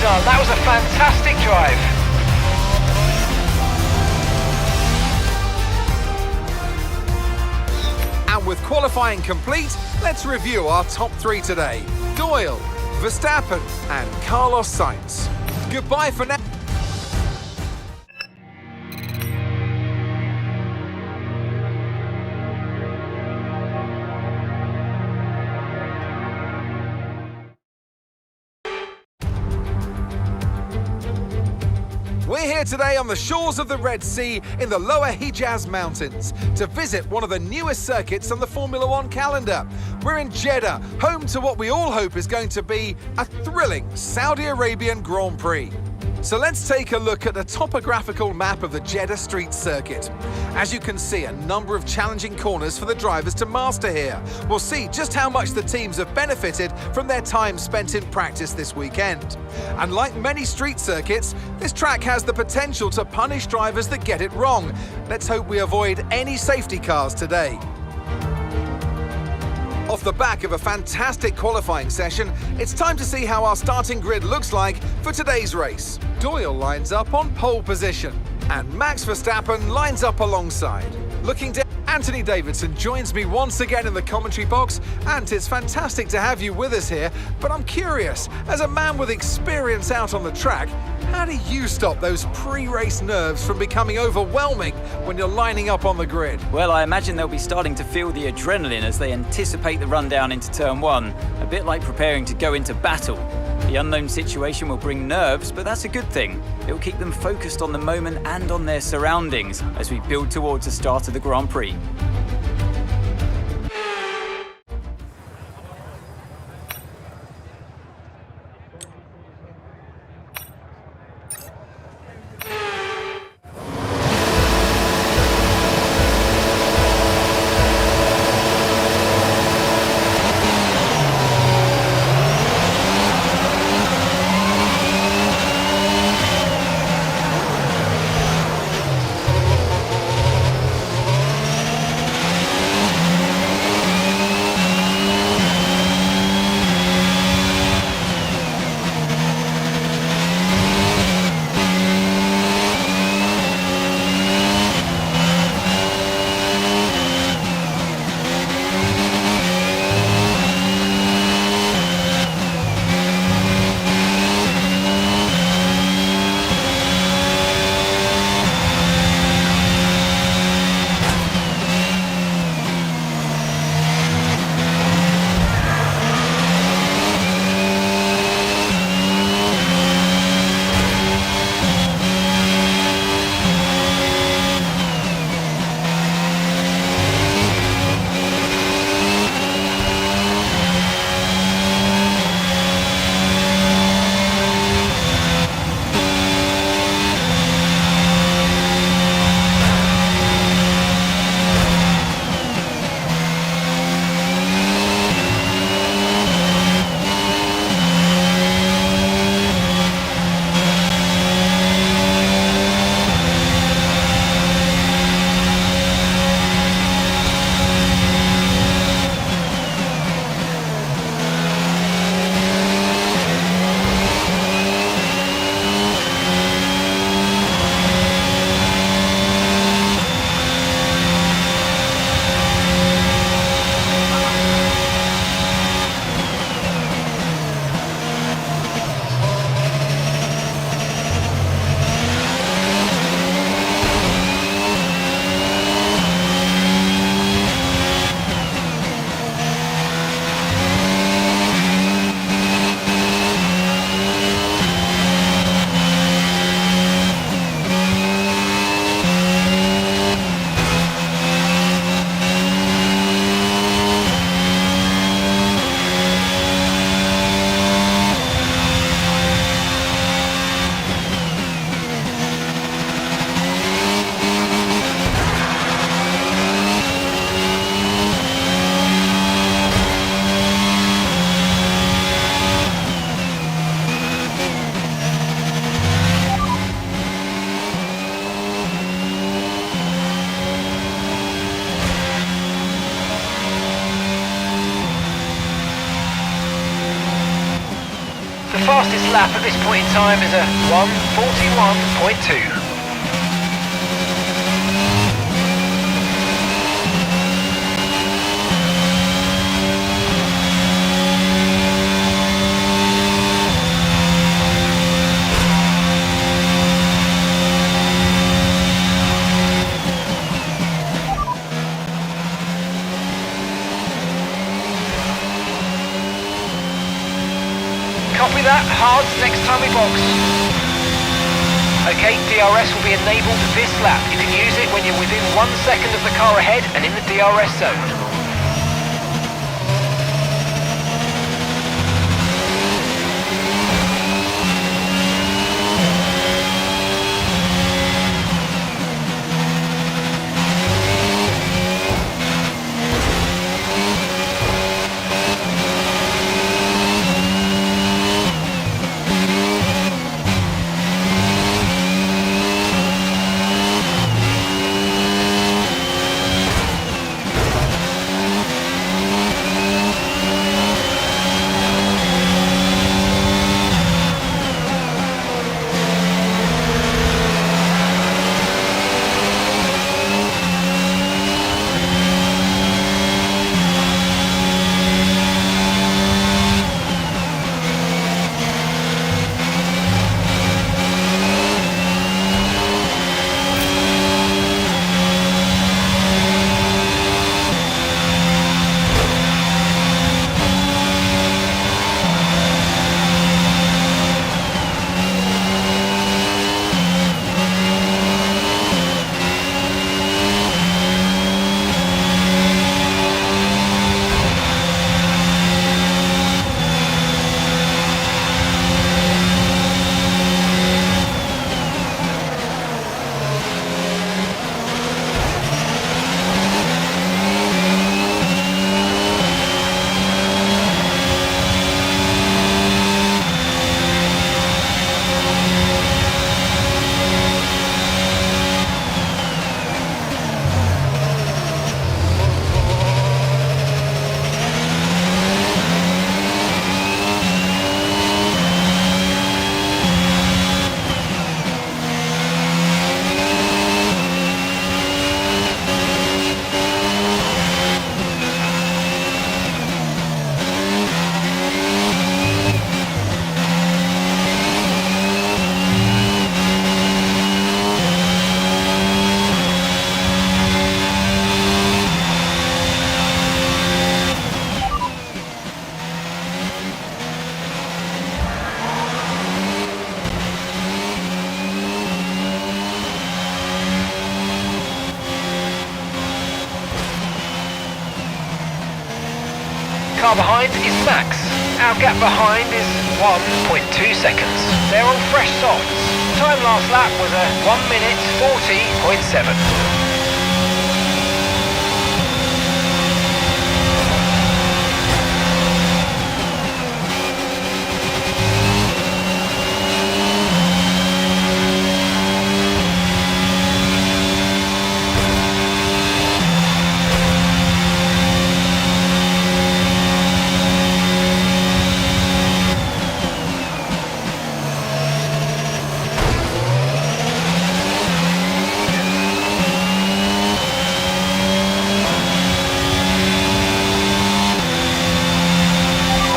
done. That was a fantastic drive. And with qualifying complete, let's review our top three today. Doyle, Verstappen and Carlos Sainz. Goodbye for now. We're here today on the shores of the Red Sea in the lower Hijaz Mountains to visit one of the newest circuits on the Formula One calendar. We're in Jeddah, home to what we all hope is going to be a thrilling Saudi Arabian Grand Prix. So let's take a look at the topographical map of the Jeddah street circuit. As you can see, a number of challenging corners for the drivers to master here. We'll see just how much the teams have benefited from their time spent in practice this weekend. And like many street circuits, this track has the potential to punish drivers that get it wrong. Let's hope we avoid any safety cars today. Off the back of a fantastic qualifying session, it's time to see how our starting grid looks like for today's race. Doyle lines up on pole position, and Max Verstappen lines up alongside. Looking down, Anthony Davidson joins me once again in the commentary box. And it's fantastic to have you with us here, but I'm curious, as a man with experience out on the track, how do you stop those pre-race nerves from becoming overwhelming when you're lining up on the grid? Well, I imagine they'll be starting to feel the adrenaline as they anticipate the rundown into turn one, a bit like preparing to go into battle. The unknown situation will bring nerves, but that's a good thing. It will keep them focused on the moment and on their surroundings as we build towards the start of the Grand Prix. fastest lap at this point in time is a 1:41.2. Copy that, hards next time we box. Okay, DRS will be enabled this lap. You can use it when you're within 1 second of the car ahead and in the DRS zone. Car behind is Max. Our gap behind is 1.2 seconds. They're on fresh softs. Time last lap was a 1:40.7.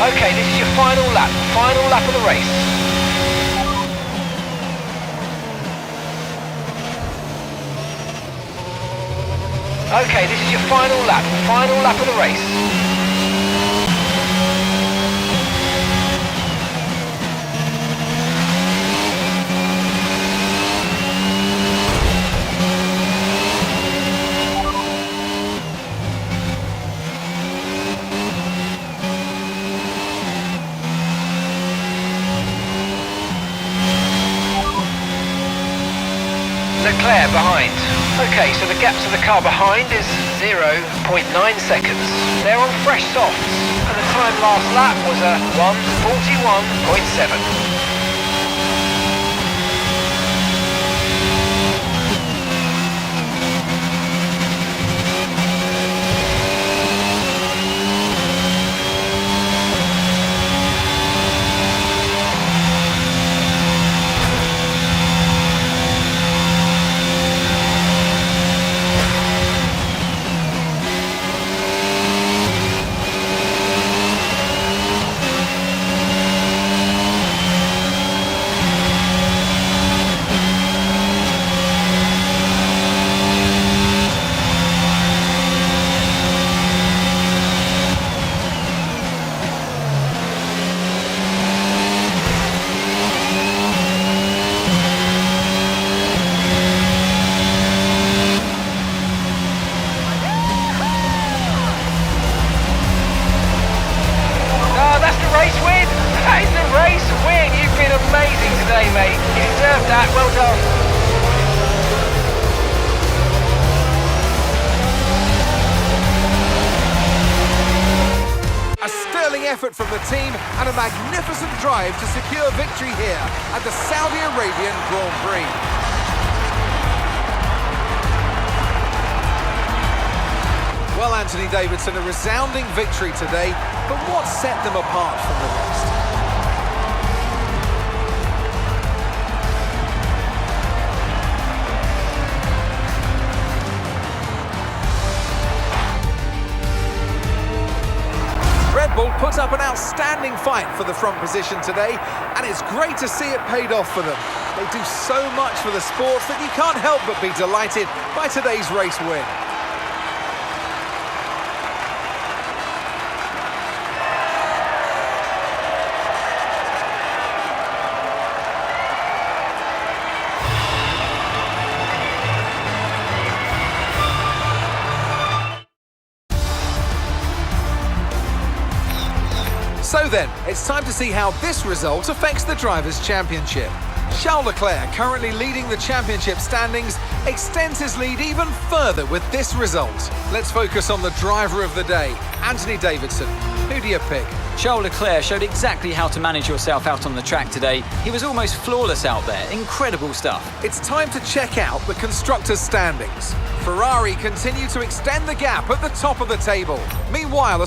Okay, this is your final lap of the race. Okay, this is your final lap of the race. Leclerc behind. Okay, so the gap to the car behind is 0.9 seconds. They're on fresh softs, and the time last lap was a 1:41.7. deserved that, well done. A sterling effort from the team and a magnificent drive to secure victory here at the Saudi Arabian Grand Prix. Well, Anthony Davidson, a resounding victory today, but what set them apart from the rest? Red Bull put up an outstanding fight for the front position today, and it's great to see it paid off for them. They do so much for the sport that you can't help but be delighted by today's race win. So then, it's time to see how this result affects the Drivers' Championship. Charles Leclerc, currently leading the championship standings, extends his lead even further with this result. Let's focus on the driver of the day, Anthony Davidson. Who do you pick? Charles Leclerc showed exactly how to manage yourself out on the track today. He was almost flawless out there. Incredible stuff. It's time to check out the constructors' standings. Ferrari continue to extend the gap at the top of the table. Meanwhile,